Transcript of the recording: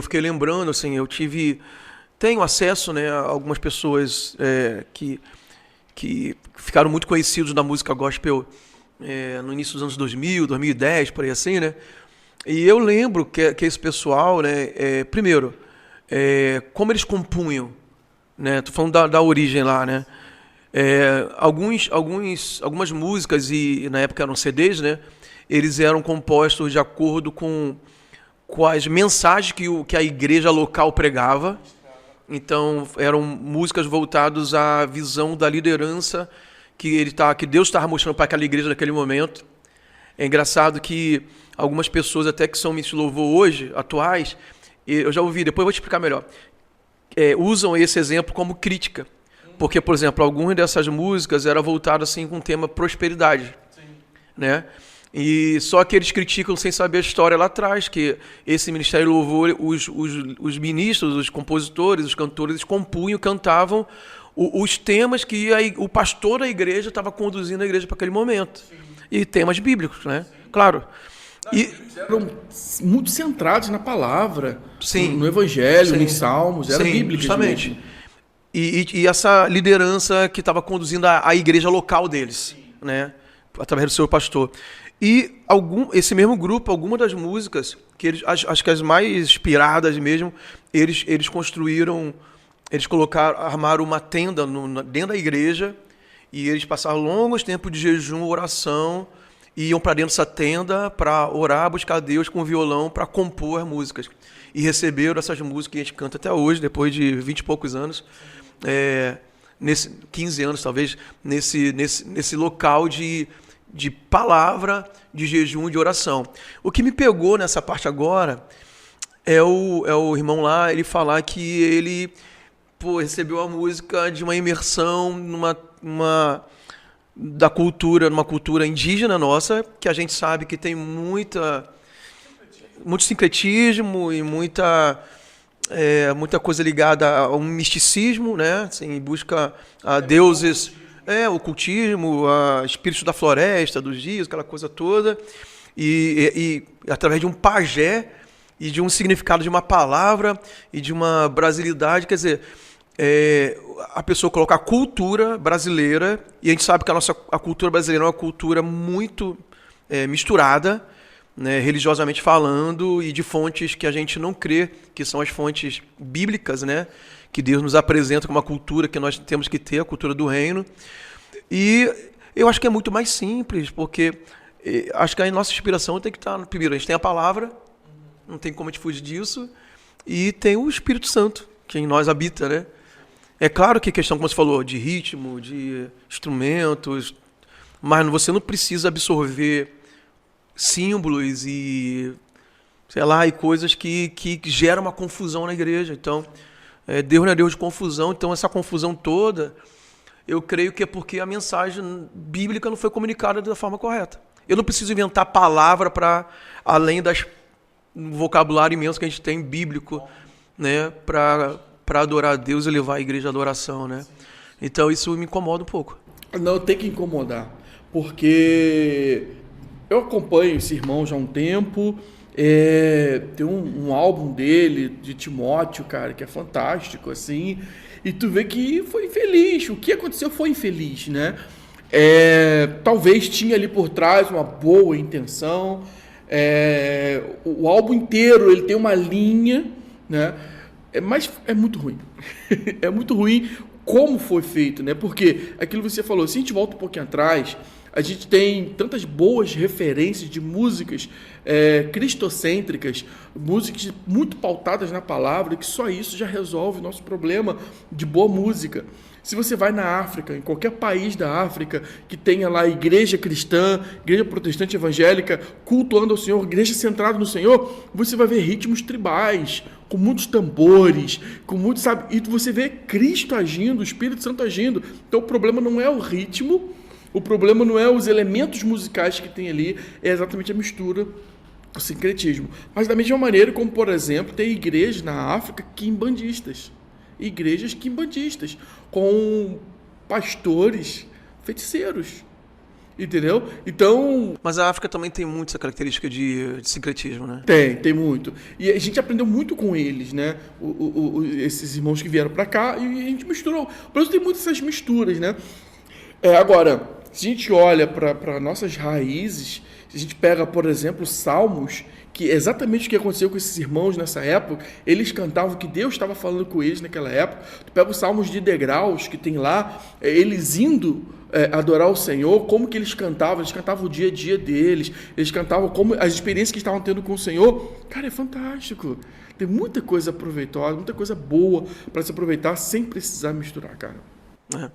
Eu fiquei lembrando, assim, tenho acesso, né, a algumas pessoas que ficaram muito conhecidos na música gospel no início dos anos 2000, 2010, por aí assim, né? E eu lembro que esse pessoal, né, primeiro, como eles compunham, né? Tô falando da origem lá, né? Algumas músicas, e na época eram CDs, né? Eles eram compostos de acordo com as mensagens que a igreja local pregava. Então, eram músicas voltadas à visão da liderança que Deus estava mostrando para aquela igreja naquele momento. É engraçado que algumas pessoas, até que são ministros de louvor hoje, atuais, eu já ouvi, depois eu vou te explicar melhor, usam esse exemplo como crítica. Porque, por exemplo, algumas dessas músicas eram voltadas assim, com o tema prosperidade. Sim. Né? E só que eles criticam sem saber a história lá atrás, que esse Ministério do Louvor, os ministros, os compositores, os cantores, eles compunham, cantavam os temas que o pastor da igreja estava conduzindo a igreja para aquele momento. Sim. E temas bíblicos, né? Sim. Claro. Eles eram muito centrados na palavra, sim, no Evangelho, sim, nos Salmos, era bíblico. Justamente. E essa liderança que estava conduzindo a igreja local deles, né? Através do seu pastor. E esse mesmo grupo, algumas das músicas, que acho que as mais inspiradas mesmo, eles construíram, armaram uma tenda dentro da igreja, e eles passaram longos tempos de jejum, oração, e iam para dentro dessa tenda para orar, buscar Deus com o violão, para compor as músicas. E receberam essas músicas que a gente canta até hoje, depois de 20 e poucos anos, 15 anos talvez, nesse local de palavra, de jejum e de oração. O que me pegou nessa parte agora é o irmão lá, ele falar que ele recebeu a música de uma imersão numa cultura indígena nossa, que a gente sabe que tem muito sincretismo e muita coisa ligada a um misticismo, né? Assim, busca a deuses, ocultismo, a espíritos da floresta, dos dias, aquela coisa toda, e através de um pajé e de um significado de uma palavra e de uma brasilidade, quer dizer, a pessoa coloca a cultura brasileira, e a gente sabe que a cultura brasileira é uma cultura muito misturada, né, religiosamente falando, e de fontes que a gente não crê, que são as fontes bíblicas, né, que Deus nos apresenta como uma cultura que nós temos que ter, a cultura do reino. E eu acho que é muito mais simples, porque acho que a nossa inspiração tem que estar... Primeiro, a gente tem a palavra, não tem como a gente fugir disso, e tem o Espírito Santo, que em nós habita, né? É claro que a questão, como você falou, de ritmo, de instrumentos, mas você não precisa absorver símbolos e, sei lá, e coisas que geram uma confusão na igreja. Então, Deus não é Deus de confusão, então essa confusão toda, eu creio que é porque a mensagem bíblica não foi comunicada da forma correta. Eu não preciso inventar palavra para além do vocabulário imenso que a gente tem bíblico, né, para adorar a Deus e levar a igreja à adoração, né? Então isso me incomoda um pouco. Não, tem que incomodar, porque eu acompanho esse irmão já há um tempo, tem um álbum dele, de Timóteo, cara, que é fantástico, assim, e tu vê que foi infeliz, o que aconteceu foi infeliz, né? Talvez tinha ali por trás uma boa intenção, o álbum inteiro ele tem uma linha, né? Mas é muito ruim. É muito ruim como foi feito, né? Porque aquilo que você falou, se a gente volta um pouquinho atrás, a gente tem tantas boas referências de músicas cristocêntricas, músicas muito pautadas na palavra, que só isso já resolve o nosso problema de boa música. Se você vai na África, em qualquer país da África, que tenha lá igreja cristã, igreja protestante evangélica, cultuando ao Senhor, igreja centrada no Senhor, você vai ver ritmos tribais, com muitos tambores, com muitos, sabe? E você vê Cristo agindo, o Espírito Santo agindo. Então o problema não é o ritmo, o problema não é os elementos musicais que tem ali, é exatamente a mistura, o sincretismo. Mas da mesma maneira como, por exemplo, tem igrejas na África quimbandistas. Igrejas quimbandistas, com pastores feiticeiros. Entendeu? Então, Mas a África também tem muito essa característica de sincretismo, né? tem muito. E a gente aprendeu muito com eles, né? Esses irmãos que vieram pra cá e a gente misturou. O Brasil tem muitas essas misturas, né? Agora, se a gente olha para nossas raízes, se a gente pega, por exemplo, Salmos, que é exatamente o que aconteceu com esses irmãos nessa época, eles cantavam que Deus estava falando com eles naquela época. Tu pega os Salmos de degraus que tem lá, eles indo adorar o Senhor, como que eles cantavam o dia a dia deles, eles cantavam como as experiências que estavam tendo com o Senhor. Cara, é fantástico. Tem muita coisa proveitosa, muita coisa boa para se aproveitar sem precisar misturar, cara. É.